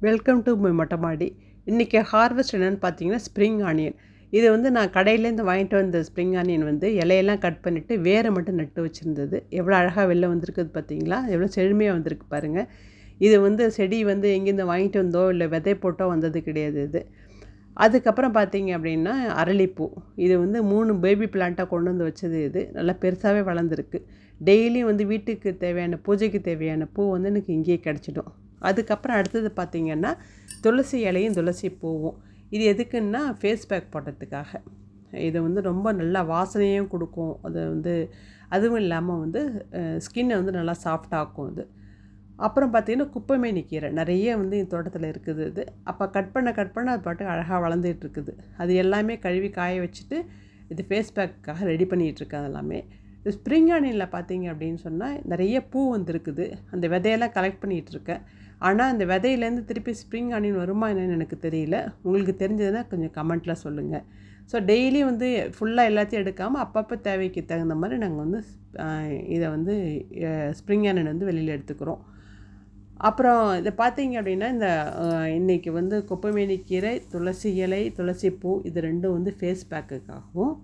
Welcome to my மொட்டை மாடி. இன்றைக்கி ஹார்வெஸ்ட் என்னென்னு பார்த்தீங்கன்னா ஸ்ப்ரிங் ஆனியன். இது வந்து நான் கடையிலேருந்து வாங்கிட்டு வந்த ஸ்ப்ரிங் ஆனியன் வந்து இலையெல்லாம் கட் பண்ணிவிட்டு வேரை மட்டும் நட்டு வச்சுருந்தது. எவ்வளோ அழகாக வெளில வந்திருக்குது பார்த்தீங்களா? எவ்வளோ செழுமையாக வந்திருக்கு பாருங்கள். இது வந்து செடி வந்து எங்கேருந்து வாங்கிட்டு வந்தோ இல்லை விதை போட்டோ வந்தது கிடையாது இது. அதுக்கப்புறம் பார்த்தீங்க அப்படின்னா அரளிப்பூ. இது வந்து 3 பேபி பிளான்ட்டாக கொண்டு வந்து வச்சது இது. நல்லா பெருசாகவே வளர்ந்துருக்கு. டெய்லியும் வந்து வீட்டுக்கு தேவையான பூஜைக்கு தேவையான பூ வந்து எனக்கு இங்கேயே கிடச்சிடும். அதுக்கப்புறம் அடுத்தது பார்த்திங்கன்னா துளசி இலையும் துளசி பூவும். இது எதுக்குன்னா ஃபேஸ் பேக் போடுறதுக்காக. இது வந்து ரொம்ப நல்லா வாசனையும் கொடுக்கும். அது வந்து அதுவும் இல்லாமல் வந்து ஸ்கின்னை வந்து நல்லா சாஃப்டாக்கும் இது. அப்புறம் பார்த்திங்கன்னா குப்பைமேனி கீரை நிறைய வந்து இந்த தோட்டத்தில் இருக்குது இது. அப்போ கட் பண்ண அது பாட்டுக்கு அழகாக வளர்ந்துட்டுருக்குது. அது எல்லாமே கழுவி காய வச்சுட்டு இது ஃபேஸ் பேக்குக்காக ரெடி பண்ணிகிட்ருக்கேன். அதெல்லாமே ஸ்ப்ரிங் ஆனியனில் பார்த்தீங்க அப்படின்னு சொன்னால் நிறைய பூ வந்துருக்குது. அந்த விதையெல்லாம் கலெக்ட் பண்ணிகிட்ருக்கேன். ஆனால் அந்த விதையிலேருந்து திருப்பி ஸ்ப்ரிங் ஆனியன் வருமா என்னன்னு எனக்கு தெரியல. உங்களுக்கு தெரிஞ்சதுன்னா கொஞ்சம் கமெண்ட்டில் சொல்லுங்கள். ஸோ டெய்லி வந்து ஃபுல்லாக எல்லாத்தையும் எடுக்காமல் அப்பப்போ தேவைக்கு தகுந்த மாதிரி நாங்கள் வந்து இதை வந்து ஸ்ப்ரிங் ஆனியன் வந்து வெளியில் எடுத்துக்கிறோம். அப்புறம் இதை பார்த்தீங்க அப்படின்னா இந்த இன்றைக்கி வந்து குப்பைமேனி கீரை, துளசி இலை, துளசி பூ இது ரெண்டும் வந்து ஃபேஸ் பேக்குக்காகவும்,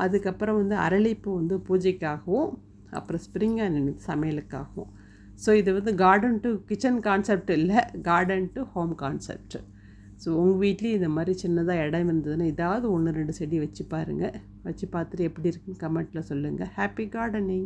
அதுக்கப்புறம் வந்து அரளிப்பூ வந்து பூஜைக்காகவும், அப்புறம் ஸ்ப்ரிங் ஆனியன் சமையலுக்காகவும். ஸோ இது வந்து கார்டன் டு கிச்சன் கான்செப்ட் இல்லை, garden to home concept. So உங்கள் வீட்லேயும் இந்த மாதிரி சின்னதாக இடம் இருந்ததுன்னா ஏதாவது 1 2 செடி வச்சு பாருங்கள். வச்சு பார்த்துட்டு எப்படி இருக்குன்னு கமெண்ட்டில் சொல்லுங்கள். Happy gardening.